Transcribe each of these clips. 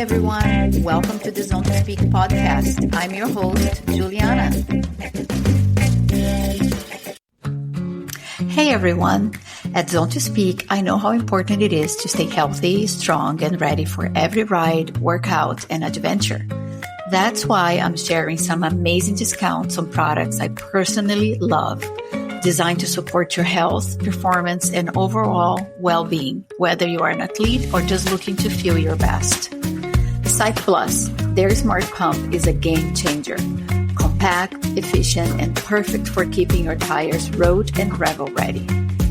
everyone. Welcome to the Zone to Speak podcast. I'm your host, Juliana. Hey, everyone. At Zone to Speak, I know how important it is to stay healthy, strong, and ready for every ride, workout, and adventure. That's why I'm sharing some amazing discounts on products I personally love, designed to support your health, performance, and overall well-being, whether you are an athlete or just looking to feel your best. Cyclist, their smart pump is a game changer. Compact, efficient, and perfect for keeping your tires road and gravel ready.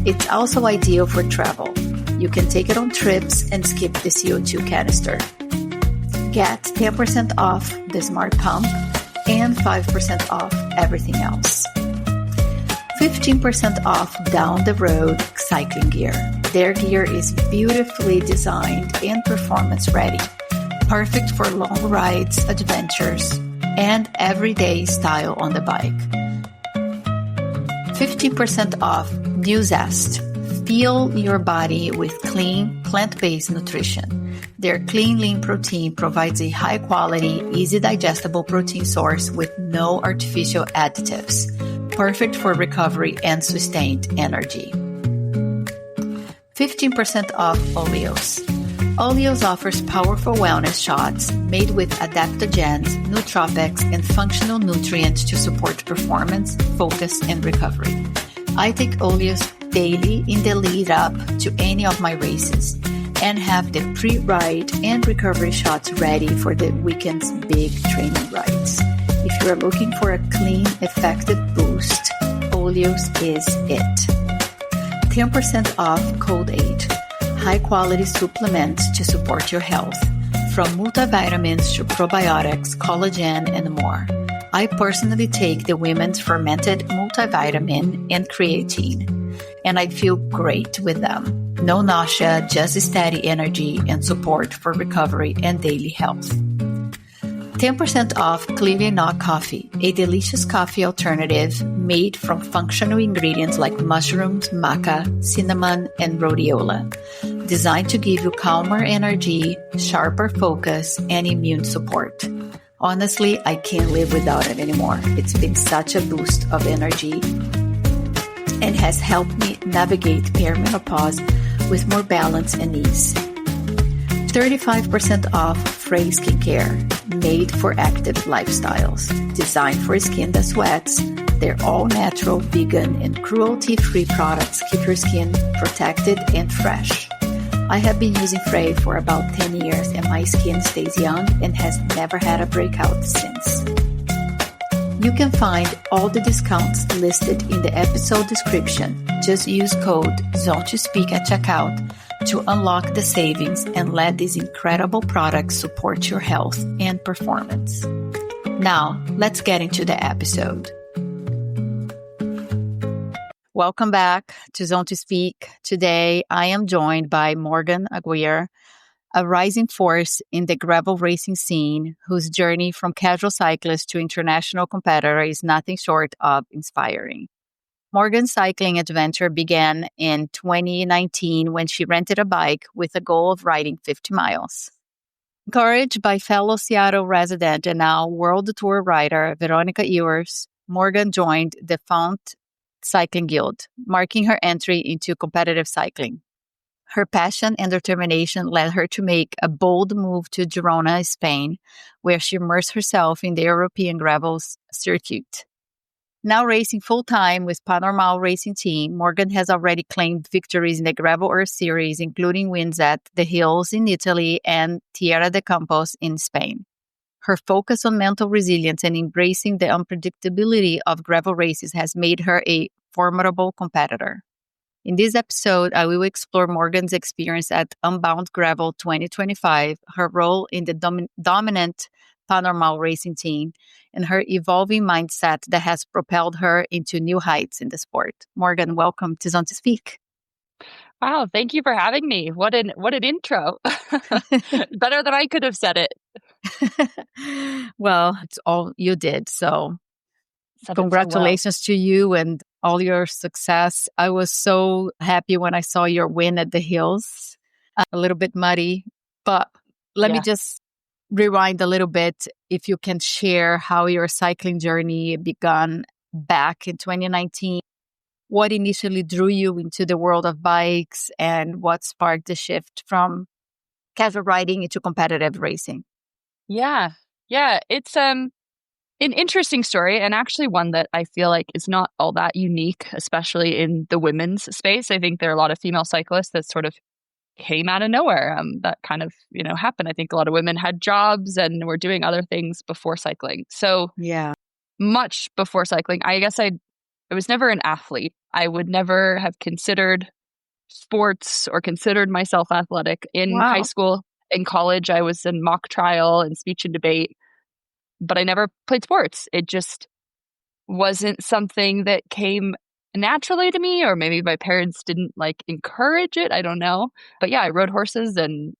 It's also ideal for travel. You can take it on trips and skip the CO2 canister. Get 10% off the smart pump and 5% off everything else. 15% off down the road cycling gear. Their gear is beautifully designed and performance ready. Perfect for long rides, adventures, and everyday style on the bike. 15% off New Zest. Fuel your body with clean, plant-based nutrition. Their Clean Lean protein provides a high-quality, easy digestible protein source with no artificial additives. Perfect for recovery and sustained energy. 15% off Oleos. Oleos offers powerful wellness shots made with adaptagens, nootropics, and functional nutrients to support performance, focus, and recovery. I take Oleos daily in the lead up to any of my races and have the pre-ride and recovery shots ready for the weekend's big training rides. If you are looking for a clean, effective boost, Oleos is it. 10% off Cold Aid. High-quality supplements to support your health, from multivitamins to probiotics, collagen, and more. I personally take the women's fermented multivitamin and creatine, and I feel great with them. No nausea, just steady energy and support for recovery and daily health. 10% off Clearly Not Coffee, a delicious coffee alternative made from functional ingredients like mushrooms, maca, cinnamon, and rhodiola. Designed to give you calmer energy, sharper focus, and immune support. Honestly, I can't live without it anymore. It's been such a boost of energy and has helped me navigate perimenopause with more balance and ease. 35% off Frey Skincare, made for active lifestyles. Designed for skin that sweats, their all-natural, vegan, and cruelty-free products keep your skin protected and fresh. I have been using Frey for about 10 years and my skin stays young and has never had a breakout since. You can find all the discounts listed in the episode description. Just use code ZONE2SPEAK at checkout to unlock the savings and let these incredible products support your health and performance. Now, let's get into the episode. Welcome back to Zone to Speak. Today, I am joined by Morgan Aguirre, a rising force in the gravel racing scene whose journey from casual cyclist to international competitor is nothing short of inspiring. Morgan's cycling adventure began in 2019 when she rented a bike with the goal of riding 50 miles. Encouraged by fellow Seattle resident and now World Tour rider Veronica Ewers, Morgan joined the Font Cycling Guild, marking her entry into competitive cycling. Her passion and determination led her to make a bold move to Girona, Spain, where she immersed herself in the European gravel circuit. Now racing full-time with Panormal Racing Team, Morgan has already claimed victories in the Gravel Earth Series, including wins at the Hills in Italy and Tierra de Campos in Spain. Her focus on mental resilience and embracing the unpredictability of gravel races has made her a formidable competitor. In this episode, I will explore Morgan's experience at Unbound Gravel 2025, her role in the dominant Panormal Racing Team, and her evolving mindset that has propelled her into new heights in the sport. Morgan, welcome to Zone to Speak. Wow, thank you for having me. What an intro. Better than I could have said it. Well, it's all you did. So congratulations to you and all your success. I was so happy when I saw your win at the Hills. A little bit muddy, but let me just rewind a little bit, if you can share how your cycling journey began back in 2019. What initially drew you into the world of bikes and what sparked the shift from casual riding into competitive racing? Yeah. Yeah. It's an interesting story, and actually one that I feel like is not all that unique, especially in the women's space. I think there are a lot of female cyclists that sort of came out of nowhere. That kind of, happened. I think a lot of women had jobs and were doing other things before cycling. So Yeah. much before cycling, I guess I was never an athlete. I would never have considered sports or considered myself athletic. In high Wow. school, in college, I was in mock trial and speech and debate, but I never played sports. It just wasn't something that came naturally to me, or maybe my parents didn't like encourage it. I don't know. But yeah, I rode horses and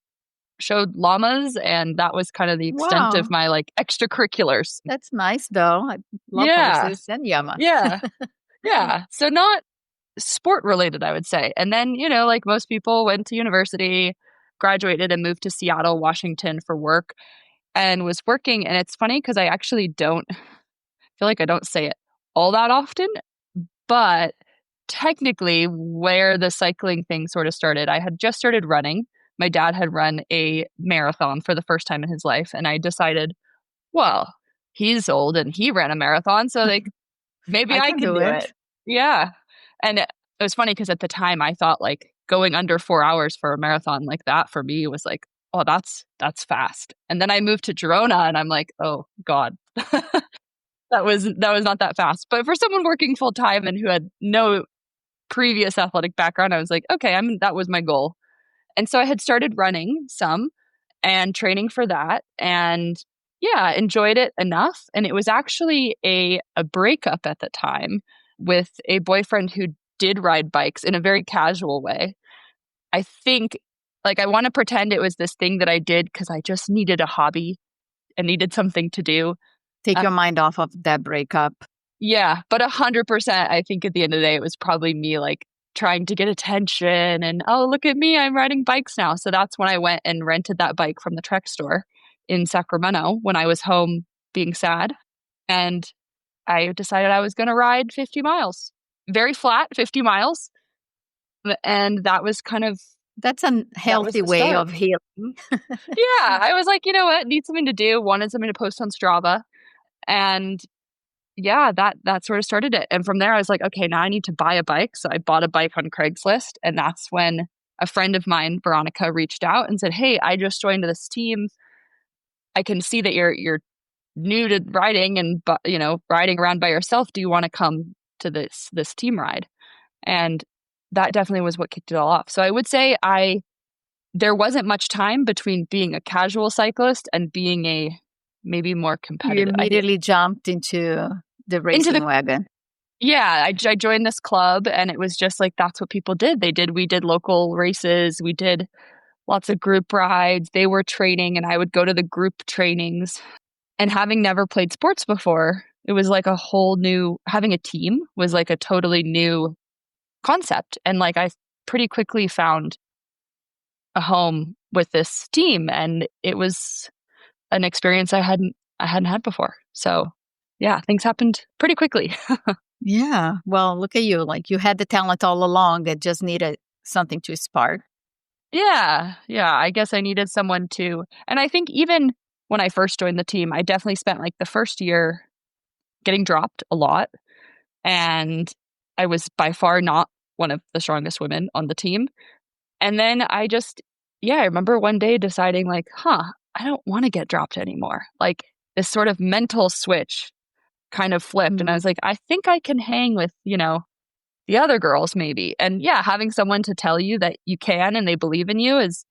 showed llamas, and that was kind of the extent of Wow. my like extracurriculars. That's nice, though. I love Yeah. horses and llamas. Yeah. Yeah. So not sport related, I would say. And then, like most people, went to university, graduated, and moved to Seattle, Washington for work, and was working. And it's funny because I actually don't feel like I don't say it all that often, but technically, where the cycling thing sort of started, I had just started running. My dad had run a marathon for the first time in his life, and I decided, well, he's old and he ran a marathon, so like maybe I I can can do do it. it. Yeah. And it was funny because at the time I thought like going under 4 hours for a marathon like that for me was like, oh, that's fast. And then I moved to Girona and I'm like, oh God, that was not that fast. But for someone working full time and who had no previous athletic background, I was like, okay, that was my goal. And so I had started running some and training for that. And yeah, enjoyed it enough. And it was actually a breakup at the time with a boyfriend who did ride bikes in a very casual way. I think, like, I want to pretend it was this thing that I did because I just needed a hobby and needed something to do. Take Uh, your mind off of that breakup. yeah, but 100%, I think at the end of the day, it was probably me like trying to get attention and, oh, look at me, I'm riding bikes now. So that's when I went and rented that bike from the Trek store in Sacramento when I was home being sad. And I decided I was going to ride 50 miles, very flat 50 miles. And that was That's a that was healthy the way start. of healing. Yeah, I was like, you know what? Need something to do, wanted something to post on Strava. And yeah, that sort of started it. And from there, I was like, okay, now I need to buy a bike. So I bought a bike on Craigslist. And that's when a friend of mine, Veronica, reached out and said, hey, I just joined this team. I can see that you're new to riding and, riding around by yourself. Do you want to come to this team ride? And that definitely was what kicked it all off. So I would say there wasn't much time between being a casual cyclist and being a maybe more You competitive. immediately jumped into the Into the racing wagon. Yeah, I joined this club, and it was just like that's what people did. We did local races, we did lots of group rides. They were training, and I would go to the group trainings. And having never played sports before, it was like a whole new having a team was like a totally new concept. And like I pretty quickly found a home with this team, and it was an experience I hadn't had before. So, yeah, things happened pretty quickly. Yeah. Well, look at you. Like you had the talent all along. It just needed something to spark. Yeah, yeah, I guess I needed someone to, and I think even when I first joined the team, I definitely spent like the first year getting dropped a lot, and I was by far not one of the strongest women on the team. And then I remember one day deciding like, I don't want to get dropped anymore. Like this sort of mental switch kind of flipped, and I Mm. was like, I think I can hang with, the other girls maybe. And yeah, having someone to tell you that you can and they believe in you is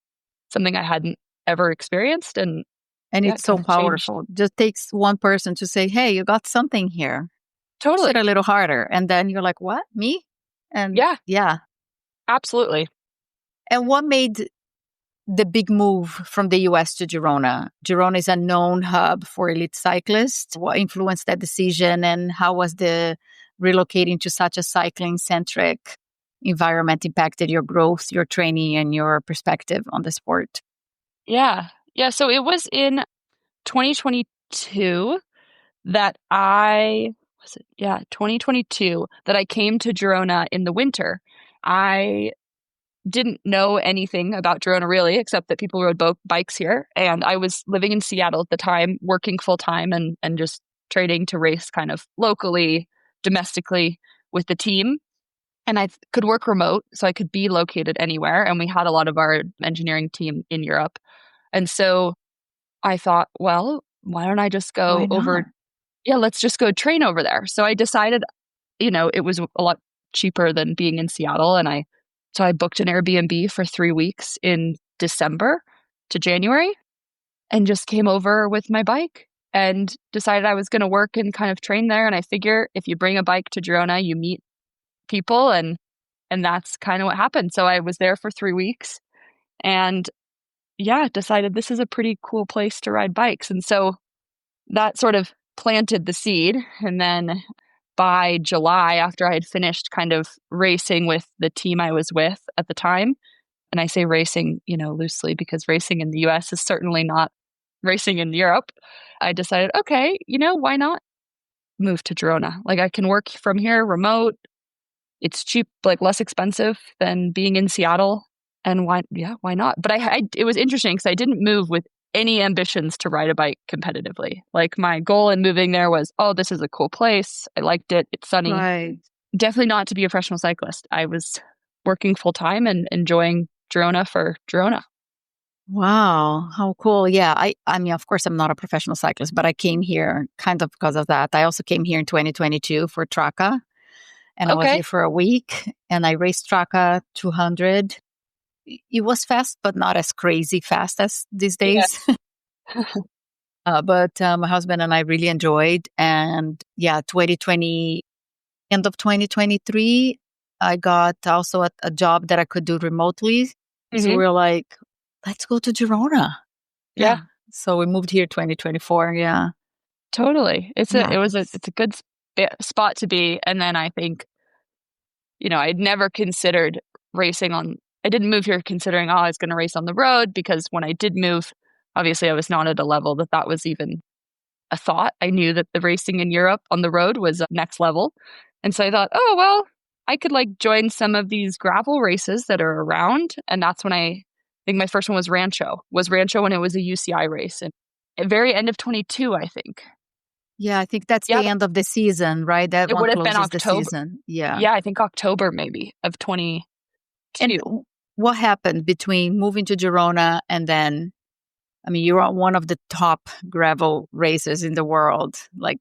something I hadn't ever experienced. And And yeah, it's it so kind of changed. powerful. Just takes one person to say, hey, you got something here. Push it Totally. a little harder. And then you're like, what? Me? And Yeah, yeah. absolutely. And what made the big move from the US to Girona? Girona is a known hub for elite cyclists. What influenced that decision and how was the relocating to such a cycling centric environment impacted your growth, your training, and your perspective on the sport? Yeah. Yeah. So it was in 2022 that I, was it? Yeah, 2022 that I came to Girona in the winter. I didn't know anything about Girona really, except that people rode bikes here. And I was living in Seattle at the time, working full time and just training to race kind of locally, domestically with the team. And I could work remote, so I could be located anywhere. And we had a lot of our engineering team in Europe. And so I thought, well, why don't I just Why go not? over? Yeah, let's just go train over there. So I decided, it was a lot cheaper than being in Seattle. So I booked an Airbnb for 3 weeks in December to January and just came over with my bike and decided I was going to work and kind of train there. And I figure if you bring a bike to Girona, you meet people and that's kind of what happened. So I was there for 3 weeks and yeah, decided this is a pretty cool place to ride bikes. And so that sort of planted the seed. And then by July, after I had finished kind of racing with the team I was with at the time, and I say racing, loosely because racing in the U.S. is certainly not racing in Europe, I decided, okay, why not move to Girona? Like I can work from here remote. It's cheap, like less expensive than being in Seattle. And why not? But it was interesting because I didn't move with any ambitions to ride a bike competitively. Like my goal in moving there was, oh, this is a cool place. I liked it. It's sunny. Right. Definitely not to be a professional cyclist. I was working full time and enjoying Girona for Girona. Wow, how cool. Yeah, I mean, of course, I'm not a professional cyclist, but I came here kind of because of that. I also came here in 2022 for Traca, and I was Okay. here for a week, and I raced Traca 200. It was fast, but not as crazy fast as these Yeah. days. But my husband and I really enjoyed. And yeah, 2020, end of 2023, I got also a job that I could do remotely. So Hmm. we were like, let's go to Girona. Yeah, Yeah. So we moved here 2024. Yeah. totally. Nice. It's a good spot to be. And then I think, I'd never considered racing I didn't move here considering, I was going to race on the road because when I did move, obviously I was not at a level that was even a thought. I knew that the racing in Europe on the road was next level. And so I thought, oh, well, I could like join some of these gravel races that are around. And that's when I think my first one was Rancho when it was a UCI race. And at very end of 22, I think. Yeah. I think that's Yeah, the end of the season, right? That it one would have been closes the October. season. Yeah. Yeah, I think October maybe of And 22. what happened between moving to Girona and then, I mean, you're on one of the top gravel races in the world. Like,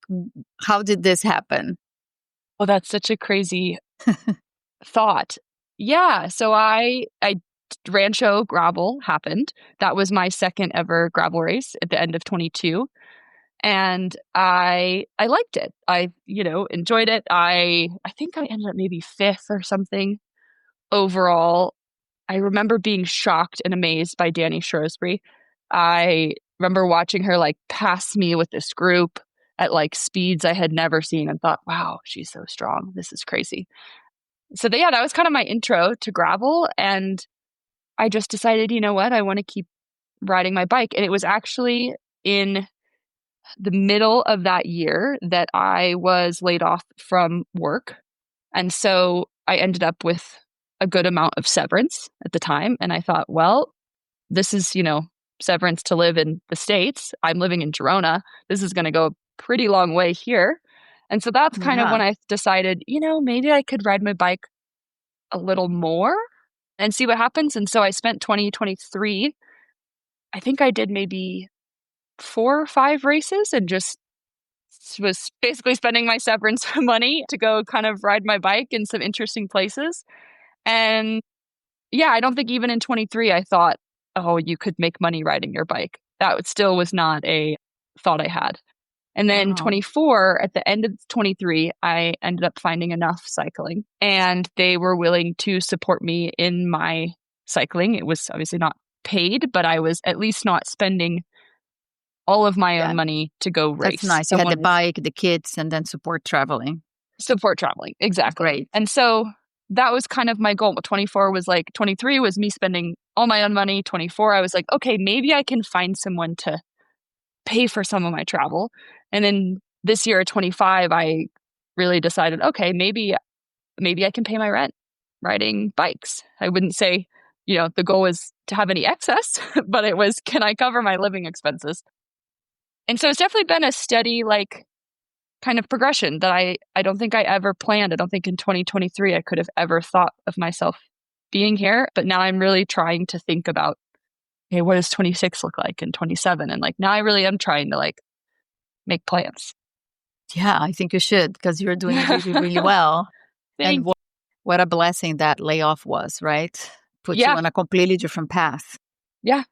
how did this happen? Well, that's such a crazy thought. Yeah, so I Rancho Gravel happened. That was my second ever gravel race at the end of 22 and I liked it. I, enjoyed it. I think I ended up maybe 5th or something overall. I remember being shocked and amazed by Danny Shrewsbury. I remember watching her like pass me with this group at like speeds I had never seen and thought, wow, she's so strong. This is crazy. So yeah, that was kind of my intro to gravel. And I just decided, you know what, I want to keep riding my bike. And it was actually in the middle of that year that I was laid off from work. And so I ended up with a good amount of severance at the time. And I thought, well, this is, severance to live in the States. I'm living in Girona. This is going to go a pretty long way here. And so that's kind of Yeah. when I decided, maybe I could ride my bike a little more and see what happens. And so I spent 2023, I think I did maybe 4 or 5 races and just was basically spending my severance money to go kind of ride my bike in some interesting places. And yeah, I don't think even in 23 I thought, oh, you could make money riding your bike. That still was not a thought I had. And then Wow. 24, at the end of 23, I ended up finding enough cycling and they were willing to support me in my cycling. It was obviously not paid, but I was at least not spending all of my Yeah. own money to go That's race. nice. You had the Someone was bike, the kids, and then support traveling. support traveling. Exactly. Great. And so that was kind of my goal. 24 was like, 23 was me spending all my own money. 24, I was like, okay, maybe I can find someone to pay for some of my travel. And then this year at 25, I really decided, okay, maybe I can pay my rent riding bikes. I wouldn't say, the goal was to have any excess, but it was, can I cover my living expenses? And so it's definitely been a steady, kind of progression that I don't think I ever planned. I don't think in 2023 I could have ever thought of myself being here. But now I'm really trying to think about, hey, what does 26 look like and 27? And now I really am trying to make plans. Yeah, I think you should, because you're doing really, really well. And what a blessing that layoff was, right? Put you Yeah. on a completely different path. Yeah,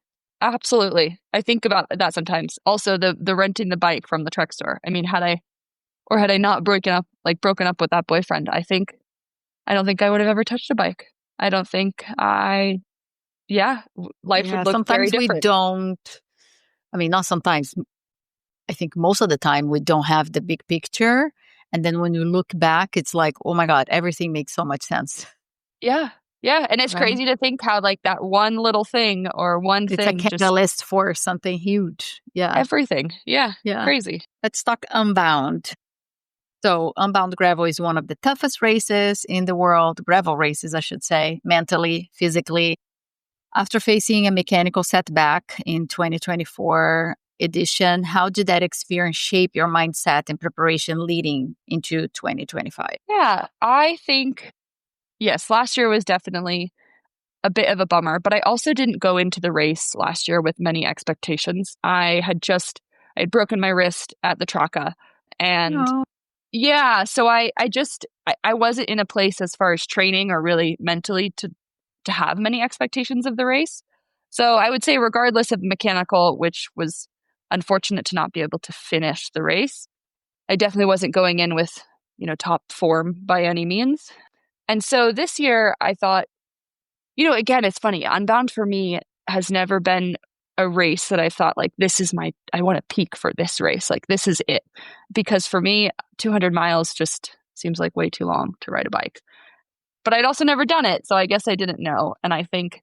absolutely. I think about that sometimes. Also, the renting the bike from the Trek store. I mean, had I not broken up with that boyfriend, I don't think I would have ever touched a bike. I don't think life would look very sometimes we different. don't. I mean, not sometimes. I think most of the time we don't have the big picture. And then when you look back, it's like, oh my God, everything makes so much sense. Yeah. Yeah. And it's Right? crazy to think how that one little thing or one It's thing a catalyst for something huge. Yeah. everything. Yeah. Yeah. Crazy. Let's talk Unbound. So Unbound Gravel is one of the toughest races in the world, gravel races, I should say, mentally, physically. After facing a mechanical setback in 2024 edition, how did that experience shape your mindset and preparation leading into 2025? Yeah. I think, yes, last year was definitely a bit of a bummer, but I also didn't go into the race last year with many expectations. I had broken my wrist at the Traca, and Oh, yeah, so I wasn't in a place as far as training or really mentally to have many expectations of the race. So I would say, regardless of mechanical, which was unfortunate to not be able to finish the race, I definitely wasn't going in with, top form by any means. And so this year I thought, again, it's funny. Unbound for me has never been a race that I thought this is I want to peak for this race. This is it. Because for me, 200 miles just seems like way too long to ride a bike. But I'd also never done it. So I guess I didn't know. And I think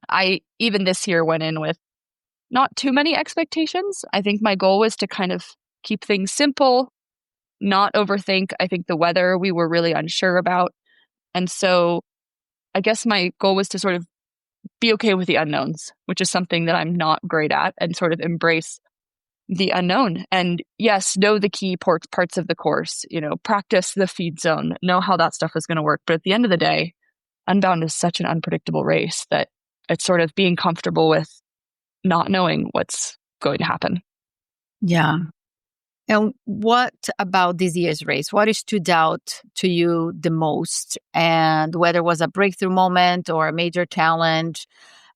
I, even this year, went in with not too many expectations. I think my goal was to kind of keep things simple, not overthink. I think the weather we were really unsure about. And so I guess my goal was to sort of be okay with the unknowns, which is something that I'm not great at, and sort of embrace the unknown. And yes, know the key parts of the course, practice the feed zone, know how that stuff is going to work. But at the end of the day, Unbound is such an unpredictable race that it's sort of being comfortable with not knowing what's going to happen. yeah. And what about this year's race? What stood out to you the most? And whether it was a breakthrough moment or a major challenge?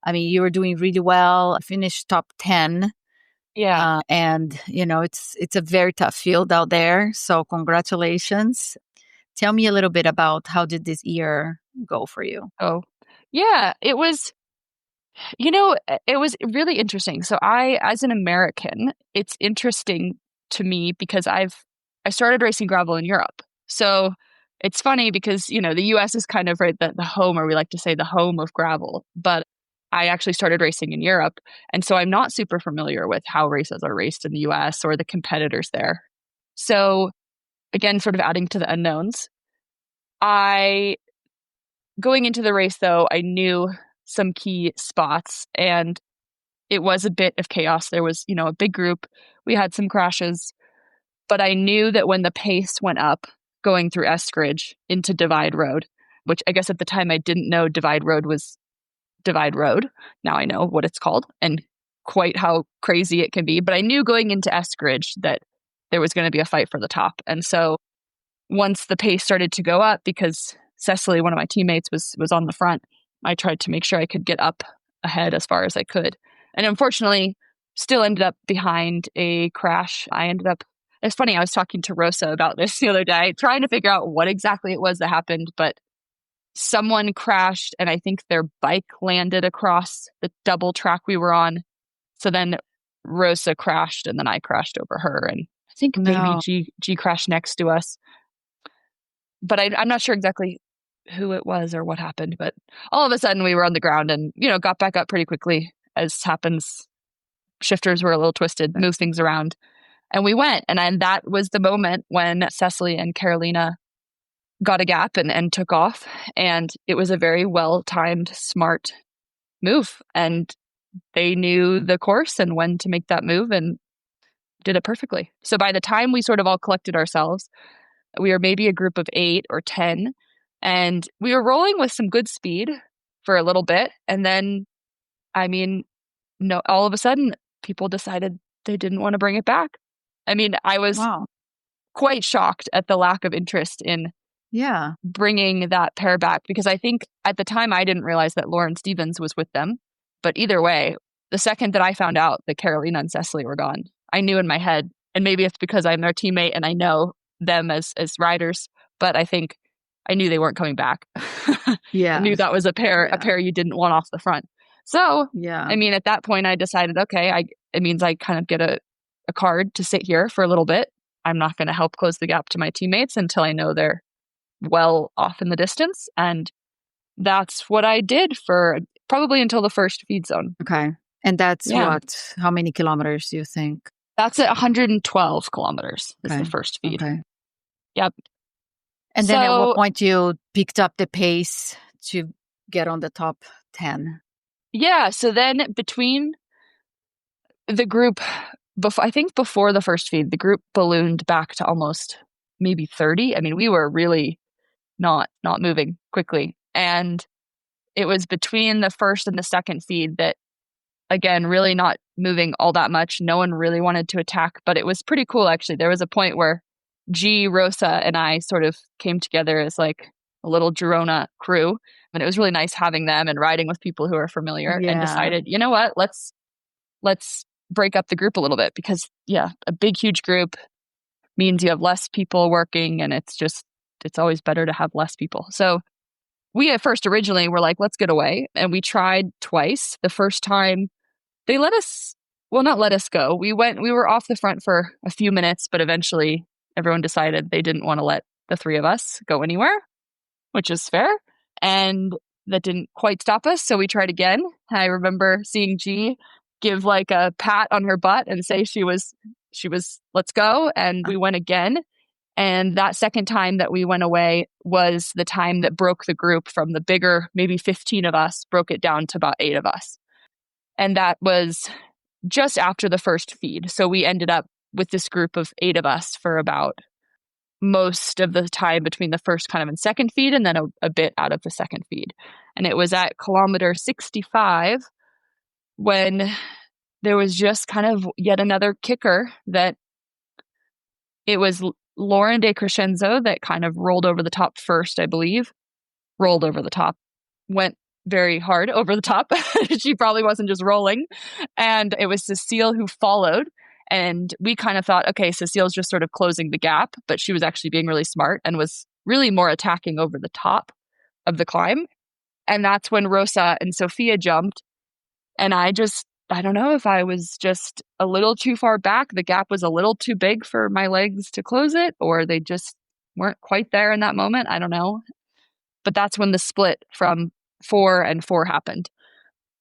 I mean, you were doing really well, finished top 10. Yeah. And, it's a very tough field out there. So congratulations. Tell me a little bit about how did this year go for you? Oh, yeah. It was really interesting. So as an American, it's interesting to me because I started racing gravel in Europe. So it's funny because, the U.S. is kind of the home, or we like to say the home of gravel. But I actually started racing in Europe. And so I'm not super familiar with how races are raced in the U.S. or the competitors there. So again, sort of adding to the unknowns. Going into the race, though, I knew some key spots, and it was a bit of chaos. There was, a big group. We had some crashes, but I knew that when the pace went up going through Eskridge into Divide Road, which I guess at the time I didn't know Divide Road was Divide Road. Now I know what it's called and quite how crazy it can be. But I knew going into Eskridge that there was going to be a fight for the top. And so once the pace started to go up, because Cecily, one of my teammates, was on the front, I tried to make sure I could get up ahead as far as I could. And unfortunately, still ended up behind a crash. It's funny, I was talking to Rosa about this the other day, trying to figure out what exactly it was that happened, but someone crashed, and I think their bike landed across the double track we were on. So then Rosa crashed, and then I crashed over her, and I think maybe G crashed next to us. But I'm not sure exactly who it was or what happened. But all of a sudden we were on the ground and, got back up pretty quickly, as happens shifters were a little twisted, move things around. And we went. And that was the moment when Cecily and Carolina got a gap and took off. And it was a very well-timed, smart move. And they knew the course and when to make that move and did it perfectly. So by the time we sort of all collected ourselves, we were maybe a group of 8 or 10. And we were rolling with some good speed for a little bit. And then, I mean, no, all of a sudden, people decided they didn't want to bring it back. I mean, I was quite shocked at the lack of interest in bringing that pair back, because I think at the time I didn't realize that Lauren Stevens was with them. But either way, the second that I found out that Carolina and Cecily were gone, I knew in my head, and maybe it's because I'm their teammate and I know them as riders, but I think I knew they weren't coming back. I knew that was a pair you didn't want off the front. So, I mean, at that point I decided, okay, it means I kind of get a card to sit here for a little bit. I'm not going to help close the gap to my teammates until I know they're well off in the distance. And that's what I did for probably until the first feed zone. Okay. And that's how many kilometers do you think? That's at 112 kilometers is the first feed. Okay. Yep. And then at what point you picked up the pace to get on the top 10? Yeah. So then between the group, I think before the first feed, the group ballooned back to almost maybe 30. I mean, we were really not moving quickly. And it was between the first and the second feed that, again, really not moving all that much. No one really wanted to attack, but it was pretty cool, actually. There was a point where G, Rosa, and I sort of came together as like a little Girona crew. And it was really nice having them and riding with people who are familiar and decided, you know what, let's break up the group a little bit, because a big, huge group means you have less people working, and it's always better to have less people. So we at first originally were like, let's get away. And we tried twice. The first time they not let us go. We were off the front for a few minutes, but eventually everyone decided they didn't want to let the 3 of us go anywhere, which is fair. And that didn't quite stop us. So we tried again. I remember seeing G give like a pat on her butt and say she was, let's go. And we went again. And that second time that we went away was the time that broke the group from the bigger, maybe 15 of us, broke it down to about 8 of us. And that was just after the first feed. So we ended up with this group of 8 of us for about most of the time between the first kind of and second feed, and then a bit out of the second feed. And it was at kilometer 65 when there was just kind of yet another kicker that it was Lauren De Crescenzo that kind of rolled over the top first, I believe. Rolled over the top. Went very hard over the top. She probably wasn't just rolling. And it was Cecile who followed. And we kind of thought, okay, Cecile's just sort of closing the gap, but she was actually being really smart and was really more attacking over the top of the climb. And that's when Rosa and Sophia jumped. And I don't know if I was just a little too far back. The gap was a little too big for my legs to close it, or they just weren't quite there in that moment. I don't know. But that's when the split from 4 and 4 happened.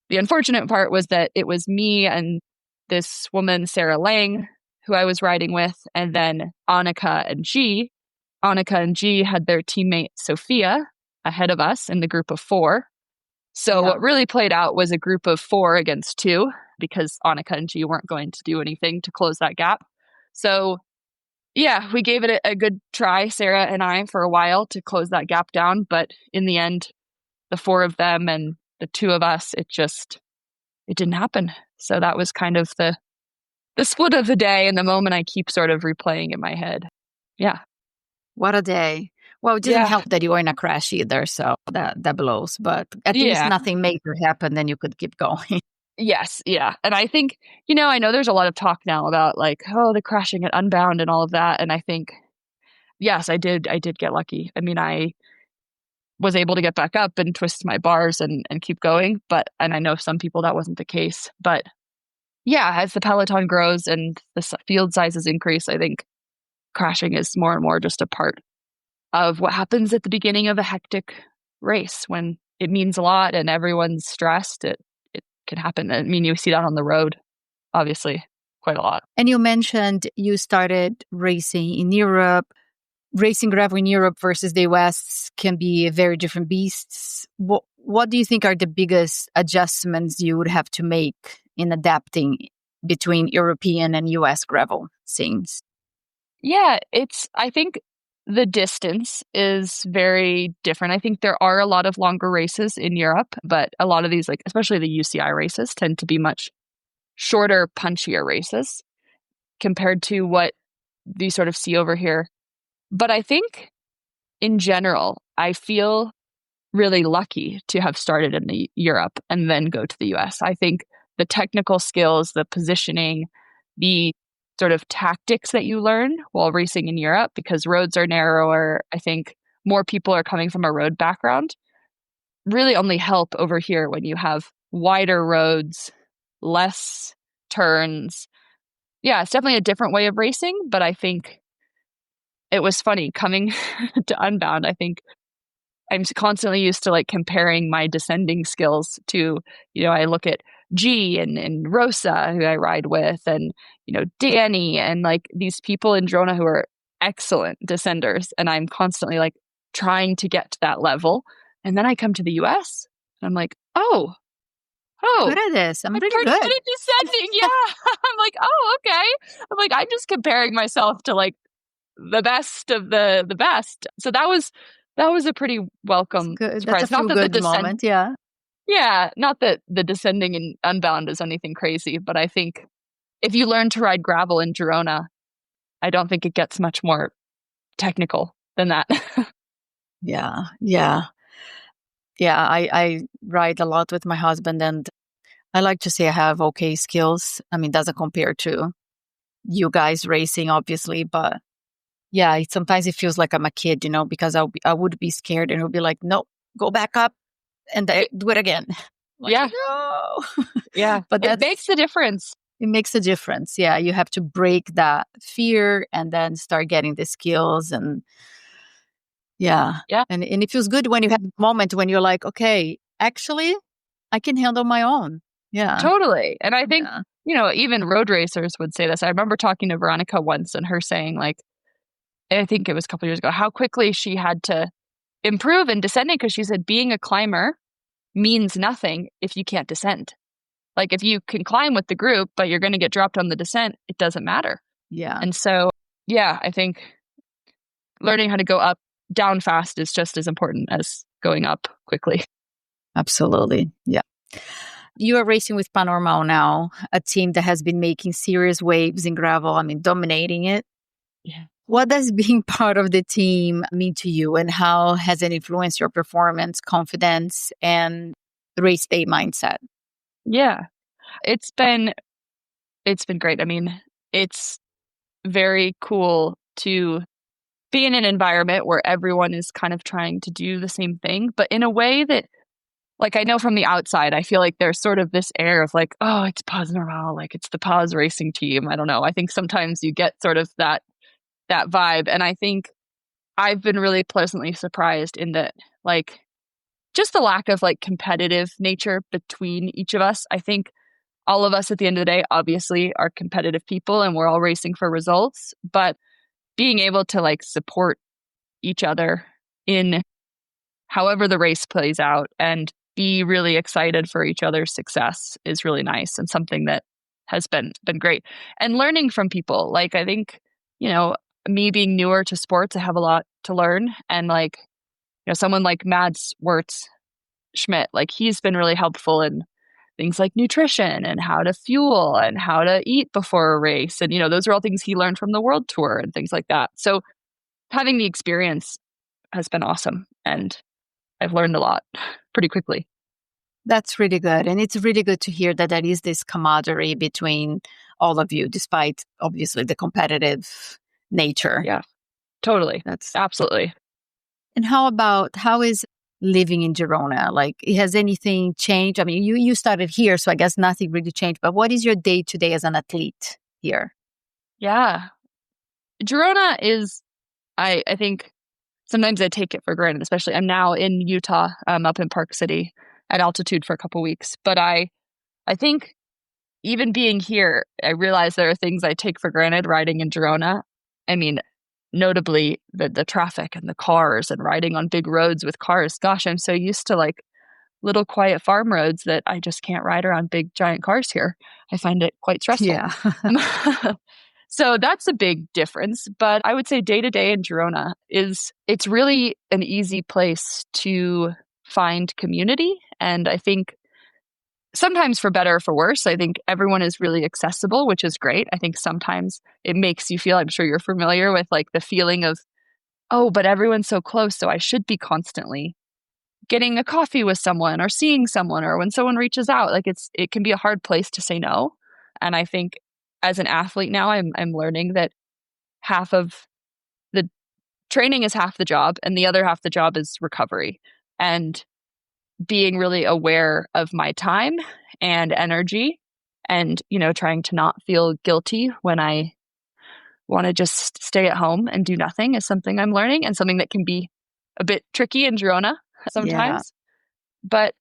The unfortunate part was that it was me and this woman, Sarah Lang, who I was riding with, and then Annika and G. Annika and G had their teammate Sophia ahead of us in the group of 4. So what really played out was a group of 4 against 2, because Annika and G weren't going to do anything to close that gap. So we gave it a good try, Sarah and I, for a while to close that gap down. But in the end, the 4 of them and the 2 of us, it didn't happen. So that was kind of the split of the day and the moment I keep sort of replaying in my head. Yeah. What a day. Well, it didn't help that you were in a crash either, so that blows. But at least nothing major happened, then you could keep going. Yes, yeah. And I think, I know there's a lot of talk now about like, the crashing at Unbound and all of that. And I think, yes, I did get lucky. I mean, I was able to get back up and twist my bars and keep going. And I know some people that wasn't the case. But as the peloton grows and the field sizes increase, I think crashing is more and more just a part of what happens at the beginning of a hectic race when it means a lot and everyone's stressed. It can happen. I mean, you see that on the road. obviously quite a lot. And you mentioned you started racing in Europe. Racing gravel in Europe versus the US can be very different beasts. What do you think are the biggest adjustments you would have to make in adapting between European and US gravel scenes? Yeah, I think the distance is very different. I think there are a lot of longer races in Europe, but a lot of these, like especially the UCI races, tend to be much shorter, punchier races compared to what you sort of see over here. But I think in general, I feel really lucky to have started in Europe and then go to the US. I think the technical skills, the positioning, the sort of tactics that you learn while racing in Europe, because roads are narrower, I think more people are coming from a road background, really only help over here when you have wider roads, less turns. Yeah, it's definitely a different way of racing, but I think it was funny coming to Unbound. I think I'm constantly used to like comparing my descending skills to, I look at G and Rosa, who I ride with, and, Danny, and like these people in Girona who are excellent descenders. And I'm constantly like trying to get to that level. And then I come to the US and I'm like, I'm oh, good at this. I'm I'm really pretty good. good at descending. Yeah. I'm like, oh, okay. I'm like, I'm just comparing myself to like the best of the best. So that was a pretty That's welcome good. That's a surprise. Not feel that good moment. Yeah. yeah, not that the descending in Unbound is anything crazy, but I think if you learn to ride gravel in Girona, I don't think it gets much more technical than that. Yeah. Yeah. Yeah. I ride a lot with my husband, and I like to say I have okay skills. I mean, doesn't compare to you guys racing, obviously, but yeah, sometimes it feels like I'm a kid, because I would be scared and it would be like, no, go back up and do it again. Like, Yeah, no. yeah. But It makes the difference. it makes a difference. Yeah, you have to break that fear and then start getting the skills. And yeah, Yeah, and it feels good when you have a moment when you're like, okay, actually, I can handle my own. Yeah, totally. And I think, yeah, even road racers would say this. I remember talking to Veronica once and her saying, like, I think it was a couple years ago, how quickly she had to improve in descending because she said being a climber means nothing if you can't descend. Like if you can climb with the group, but you're going to get dropped on the descent, it doesn't matter. yeah, And so, yeah, I think learning how to go down fast is just as important as going up quickly. absolutely. Yeah. You are racing with Panormal now, a team that has been making serious waves in gravel. I mean, dominating it. Yeah. What does being part of the team mean to you, and how has it influenced your performance, confidence, and race day mindset? Yeah. It's been great. I mean, it's very cool to be in an environment where everyone is kind of trying to do the same thing, but in a way that, like, I know from the outside, I feel like there's sort of this air of like, oh, it's Paz Normal, like it's the Paz racing team. I don't know. I think sometimes you get sort of that vibe, and I think I've been really pleasantly surprised in that, like, just the lack of like competitive nature between each of us. I think all of us at the end of the day, obviously, are competitive people and we're all racing for results, but being able to like support each other in however the race plays out and be really excited for each other's success is really nice and something that has been great. And learning from people, like I think, me being newer to sports, I have a lot to learn. And like, someone like Mads Wirtz Schmidt, like he's been really helpful in things like nutrition and how to fuel and how to eat before a race. And, those are all things he learned from the world tour and things like that. So having the experience has been awesome. And I've learned a lot pretty quickly. That's really good. And it's really good to hear that there is this camaraderie between all of you, despite obviously the competitive nature. Yeah, totally. That's Absolutely. And how is living in Girona? Like, has anything changed? I mean, you started here, so I guess nothing really changed. But what is your day to day as an athlete here? Yeah. Girona is, I think sometimes I take it for granted, especially I'm now in Utah, up in Park City at altitude for a couple weeks. But I think even being here, I realize there are things I take for granted riding in Girona. I mean, notably the traffic and the cars and riding on big roads with cars. Gosh, I'm so used to like little quiet farm roads that I just can't ride around big giant cars here. I find it quite stressful. Yeah. So that's a big difference. But I would say day to day in Girona it's really an easy place to find community. And I think sometimes for better or for worse, I think everyone is really accessible, which is great. I think sometimes it makes you feel, I'm sure you're familiar with like the feeling of, oh, but everyone's so close, so I should be constantly getting a coffee with someone or seeing someone, or when someone reaches out, like it can be a hard place to say no. And I think as an athlete now, I'm learning that half of the training is half the job and the other half the job is recovery. And being really aware of my time and energy and, trying to not feel guilty when I want to just stay at home and do nothing is something I'm learning, and something that can be a bit tricky in Girona Yeah. sometimes. But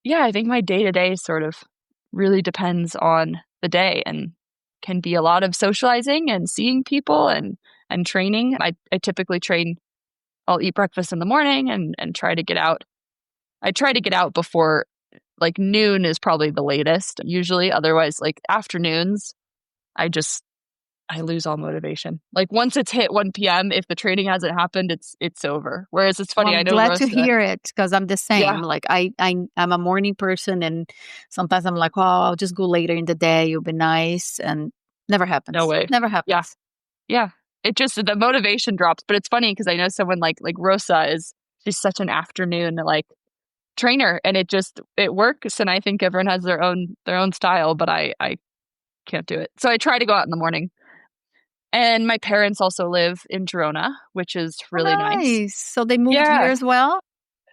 yeah, I think my day to day sort of really depends on the day and can be a lot of socializing and seeing people and training. I typically train, I'll eat breakfast in the morning and try to get out. I try to get out before like noon is probably the latest usually. Otherwise, like afternoons, I lose all motivation. Like once it's hit 1 p.m., if the training hasn't happened, it's over. Whereas it's Well, funny, I I'm know glad to Rosa. hear it because I'm the Yeah, same. Like I'm a morning person, and sometimes I'm like, oh, I'll just go later in the day. It'll be nice, and never no happens. way. Never Yeah, happens. yeah. It just the motivation drops. But it's funny because I know someone like Rosa she's such an afternoon like trainer, and it works. And I think everyone has their own style, but I can't do it. So I try to go out in the morning. And my parents also live in Girona, which is Oh, really nice. nice. So they moved here Yeah, as well.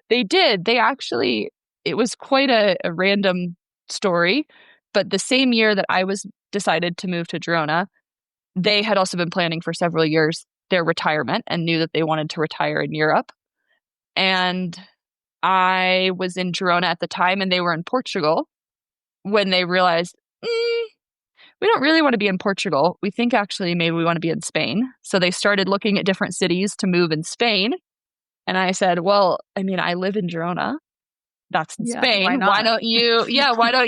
they did. It was quite a random story, but the same year that I was decided to move to Girona, they had also been planning for several years their retirement and knew that they wanted to retire in Europe. And I was in Girona at the time and they were in Portugal when they realized, we don't really want to be in Portugal. We think actually maybe we want to be in Spain. So they started looking at different cities to move in Spain. And I said, well, I mean, I live in Girona. That's in Yeah, why Spain. not? Why don't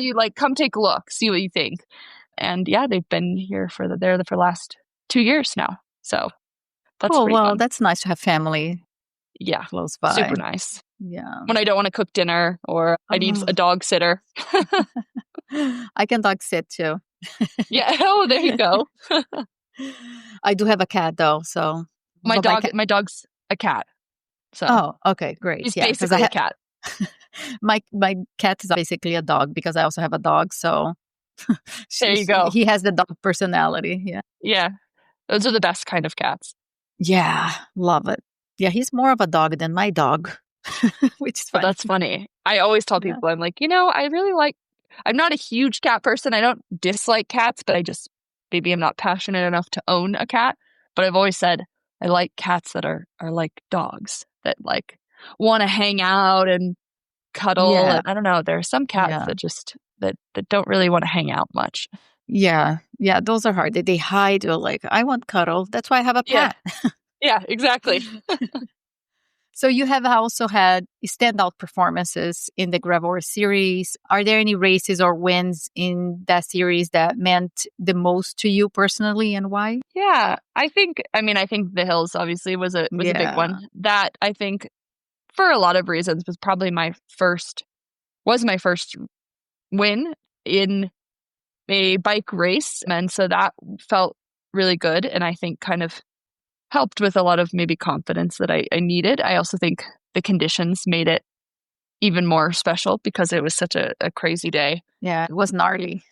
you like come take a look, see what you think? And yeah, they've been here for the last 2 years now. So that's Cool. pretty Well, fun. that's nice to have family Yeah, close super by. nice. Yeah. When I don't want to cook dinner or I need Oh, a dog sitter. I can dog sit too. Yeah. Oh, there you go. I do have a cat though, so My but my dog, cat. my dog's a cat. So Oh, okay, great. he's Yeah, because basically a cat. my cat is basically a dog because I also have a dog. So There you go. he has the dog personality. Yeah, Yeah. Those are the best kind of cats. yeah, love it. Yeah, he's more of a dog than my dog, which is Oh, funny. that's funny. I always tell Yeah, people, I'm like, I really I'm not a huge cat person. I don't dislike cats, but maybe I'm not passionate enough to own a cat. But I've always said I like cats that are like dogs that like want to hang out and cuddle. yeah, And I don't know, there are some cats yeah, that don't really want to hang out much. yeah, yeah. Those are hard. They hide. Or like, I want cuddle. That's why I have a Yeah. pet. Yeah, exactly. So you have also had standout performances in the Gravel series. Are there any races or wins in that series that meant the most to you personally, and why? Yeah. I think the hills obviously was a big Yeah. one. That I think for a lot of reasons was probably my first win in a bike race. And so that felt really good. And I think kind of helped with a lot of maybe confidence that I needed. I also think the conditions made it even more special because it was such a crazy day. Yeah, it was gnarly.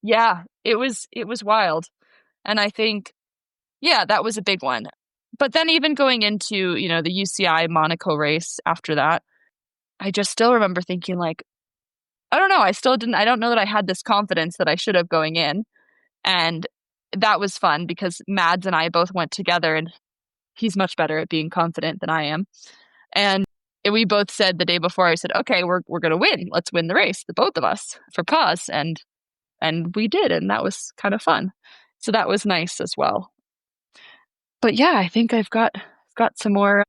Yeah, it was wild. And I think, yeah, that was a big one. But then even going into, the UCI Monaco race after that, I just still remember thinking like, I don't know, I don't know that I had this confidence that I should have going in. And that was fun because Mads and I both went together and he's much better at being confident than I am. And we both said the day before, I said, okay, we're going to win. Let's win the race, the both of us for cause. And And we did, and that was kind of fun. So that was nice as well. But yeah, I think I've got some more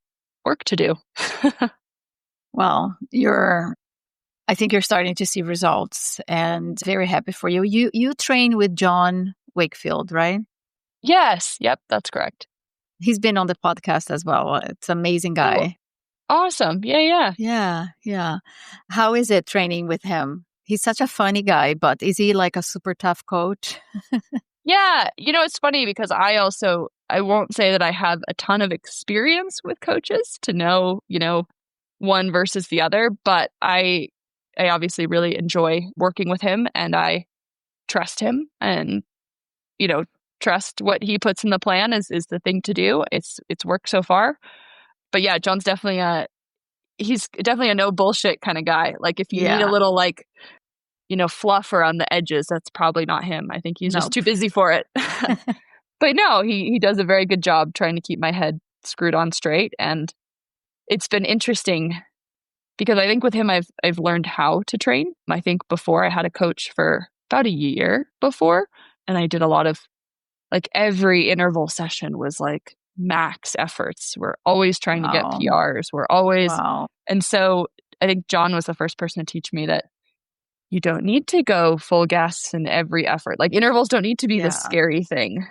work to do. Well, I think you're starting to see results, and very happy for you. You train with John Wakefield, right? Yes. Yep. That's correct. He's been on the podcast as well. It's an amazing Oh, guy. awesome. Yeah. Yeah. How is it training with him? He's such a funny guy, but is he like a super tough coach? Yeah. It's funny because I won't say that I have a ton of experience with coaches to know, one versus the other, but I obviously really enjoy working with him, and I trust him, and, trust what he puts in the plan is the thing to do. It's worked so far. But yeah, John's definitely he's definitely a no bullshit kind of guy. Like if you need a Yeah. little fluff around the edges, that's probably not him. I think he's just Nope. too busy for it. But no, he does a very good job trying to keep my head screwed on straight. And it's been interesting because I think with him, I've learned how to train. I think before I had a coach for about a year before, and I did a lot of every interval session was like max efforts. We're always trying to get Wow. PRs. We're always, Wow. and so I think John was the first person to teach me that you don't need to go full gas in every effort. Like intervals don't need to be this Yeah. scary thing.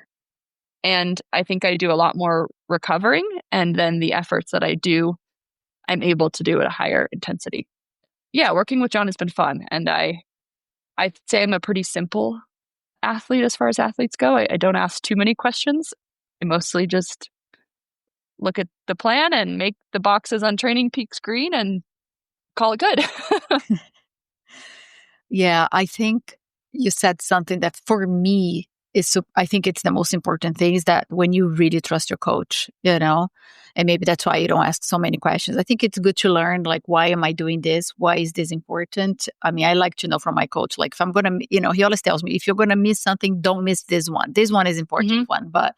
And I think I do a lot more recovering. And then the efforts that I do, I'm able to do at a higher intensity. Yeah, working with John has been fun. And I'd say I'm a pretty simple athlete as far as athletes go. I don't ask too many questions. I mostly just look at the plan and make the boxes on Training Peaks green and call it good. Yeah, I think you said something that for me I think it's the most important thing is that when you really trust your coach, and maybe that's why you don't ask so many questions. I think it's good to learn, like, why am I doing this? Why is this important? I mean, I like to know from my coach, like, if I'm going to, he always tells me, if you're going to miss something, don't miss this one. This one is important one. But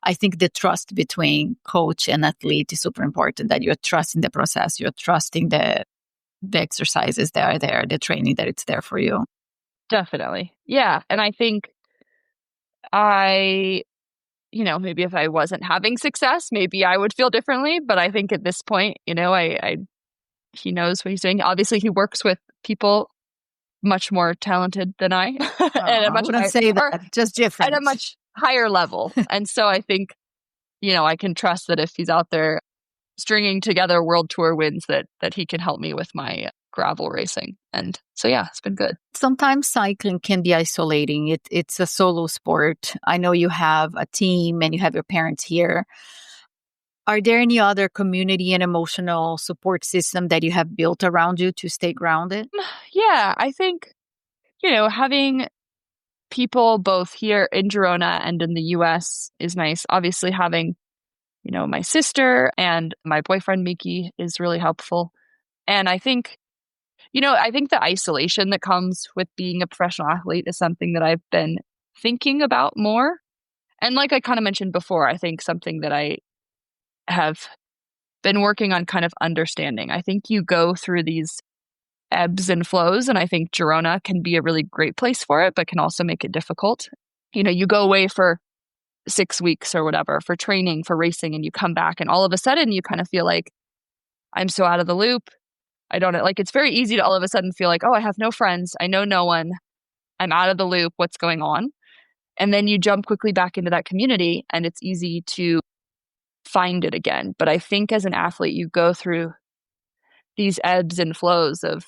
I think the trust between coach and athlete is super important, that you're trusting the process, you're trusting the exercises that are there, the training that it's there for you. Definitely. Yeah. And I think maybe if I wasn't having success, maybe I would feel differently. But I think at this point, he knows what he's doing. Obviously, he works with people much more talented than I, and I wouldn't say that, just different. at a much higher level. And so I think, I can trust that if he's out there stringing together world tour wins, that he can help me with my gravel racing. And so, yeah, it's been good. Sometimes cycling can be isolating. It's a solo sport. I know you have a team and you have your parents here. Are there any other community and emotional support system that you have built around you to stay grounded? Yeah, I think, having people both here in Girona and in the U.S. is nice. Obviously, having, my sister and my boyfriend, Miki, is really helpful. And I think, the isolation that comes with being a professional athlete is something that I've been thinking about more. And like I kind of mentioned before, I think something that I have been working on kind of understanding. I think you go through these ebbs and flows, and I think Girona can be a really great place for it, but can also make it difficult. You go away for 6 weeks or whatever for training, for racing, and you come back, and all of a sudden you kind of feel like, I'm so out of the loop. I don't know. Like, it's very easy to all of a sudden feel like, oh, I have no friends. I know no one. I'm out of the loop. What's going on? And then you jump quickly back into that community, and it's easy to find it again. But I think as an athlete, you go through these ebbs and flows of,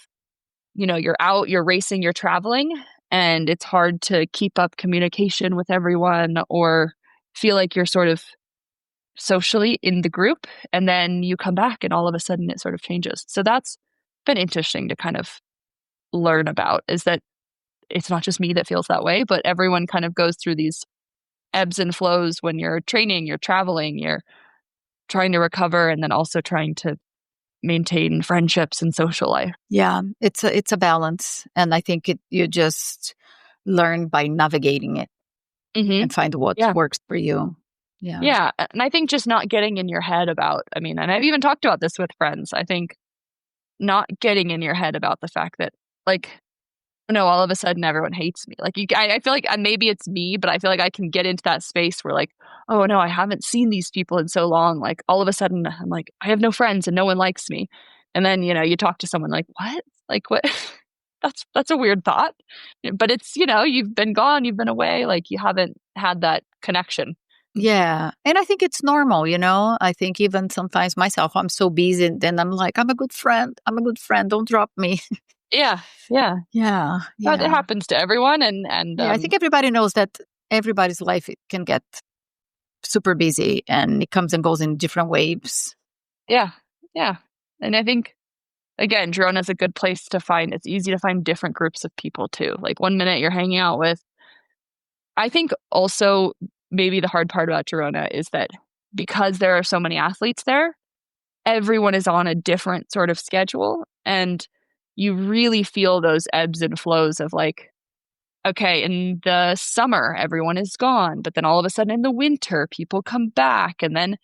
you're out, you're racing, you're traveling, and it's hard to keep up communication with everyone or feel like you're sort of socially in the group. And then you come back and all of a sudden it sort of changes. So that's been interesting to kind of learn about, is that it's not just me that feels that way, but everyone kind of goes through these ebbs and flows when you're training, you're traveling, you're trying to recover, and then also trying to maintain friendships and social life. Yeah, it's a balance, and I think you just learn by navigating it and find what works for you. Yeah, and I think just not getting in your head about, and I've even talked about this with friends. I think not getting in your head about the fact that, like, know, all of a sudden everyone hates me. Like I feel like maybe it's me, but I feel like I can get into that space where like, oh no, I haven't seen these people in so long. Like all of a sudden I'm like, I have no friends and no one likes me. And then, you talk to someone like, what? Like what? That's a weird thought. But it's, you've been gone, you've been away, like you haven't had that connection. Yeah. And I think it's normal, I think even sometimes myself, I'm so busy and then I'm like, I'm a good friend. Don't drop me. Yeah. Yeah. Yeah. But it Yeah. happens to everyone. And I think everybody knows that everybody's life can get super busy and it comes and goes in different waves. Yeah. Yeah. And I think, again, Girona is a good place to find, it's easy to find different groups of people too. Like one minute you're hanging out with, I think also maybe the hard part about Girona is that because there are so many athletes there, everyone is on a different sort of schedule. And you really feel those ebbs and flows of like, okay, in the summer, everyone is gone. But then all of a sudden in the winter, people come back. And then,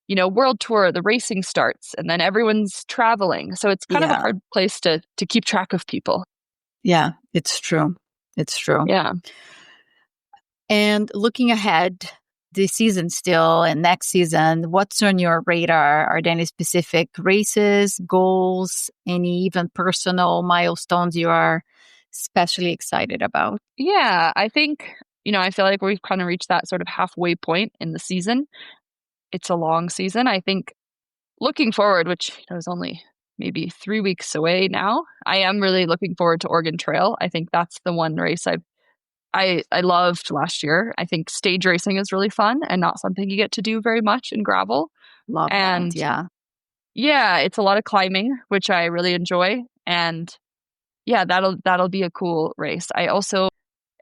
world tour, the racing starts, and then everyone's traveling. So it's kind of a hard place to keep track of people. Yeah, it's true. It's true. Yeah. And looking ahead, this season still and next season, what's on your radar? Are there any specific races, goals, any even personal milestones you are especially excited about? Yeah, I think, I feel like we've kind of reached that sort of halfway point in the season. It's a long season. I think looking forward, which is only maybe 3 weeks away now, I am really looking forward to Oregon Trail. I think that's the one race I loved last year. I think stage racing is really fun and not something you get to do very much in gravel. Love and that, yeah. Yeah, it's a lot of climbing, which I really enjoy. And yeah, that'll be a cool race. I also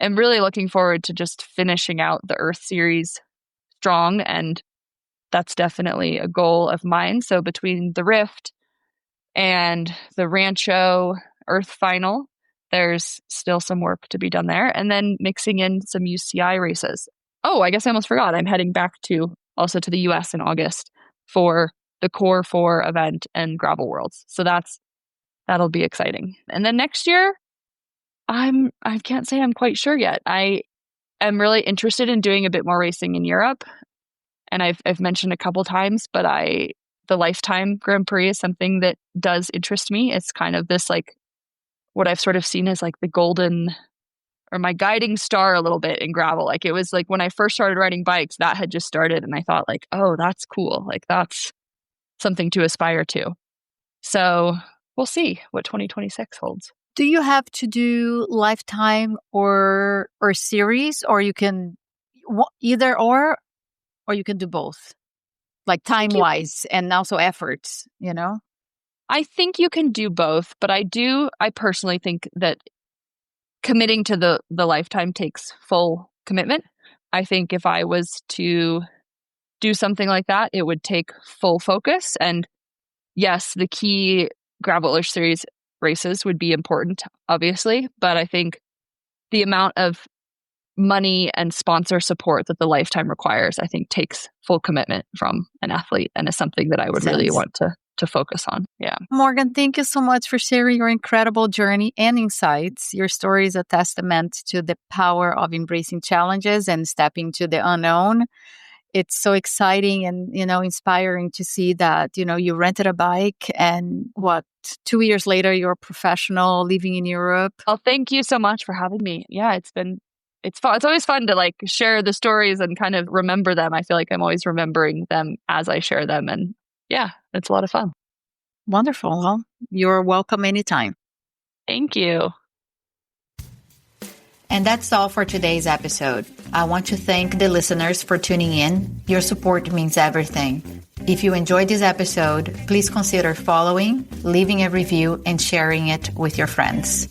am really looking forward to just finishing out the Earth Series strong, and that's definitely a goal of mine. So between the Rift and the Rancho Earth Final, there's still some work to be done there. And then mixing in some UCI races. Oh, I guess I almost forgot. I'm heading back also to the U.S. in August for the Core 4 event and Gravel Worlds. So that'll be exciting. And then next year, I can't say I'm quite sure yet. I am really interested in doing a bit more racing in Europe. And I've mentioned a couple times, but the Lifetime Grand Prix is something that does interest me. It's kind of this like what I've sort of seen as like the golden, or my guiding star a little bit in gravel. Like it was like when I first started riding bikes, that had just started, and I thought like, oh, that's cool. Like that's something to aspire to. So we'll see what 2026 holds. Do you have to do Lifetime or series, or you can either or you can do both, like time wise and also efforts, I think you can do both, but I personally think that committing to the Lifetime takes full commitment. I think if I was to do something like that, it would take full focus. And yes, the key Gravel Series races would be important, obviously, but I think the amount of money and sponsor support that the Lifetime requires, I think takes full commitment from an athlete, and is something that I would really want to focus on. Yeah. Morgan, thank you so much for sharing your incredible journey and insights. Your story is a testament to the power of embracing challenges and stepping to the unknown. It's so exciting and, inspiring to see that, you rented a bike and 2 years later, you're a professional living in Europe. Well, thank you so much for having me. Yeah, it's fun. It's always fun to like share the stories and kind of remember them. I feel like I'm always remembering them as I share them. And yeah, it's a lot of fun. Wonderful. Well, you're welcome anytime. Thank you. And that's all for today's episode. I want to thank the listeners for tuning in. Your support means everything. If you enjoyed this episode, please consider following, leaving a review, and sharing it with your friends.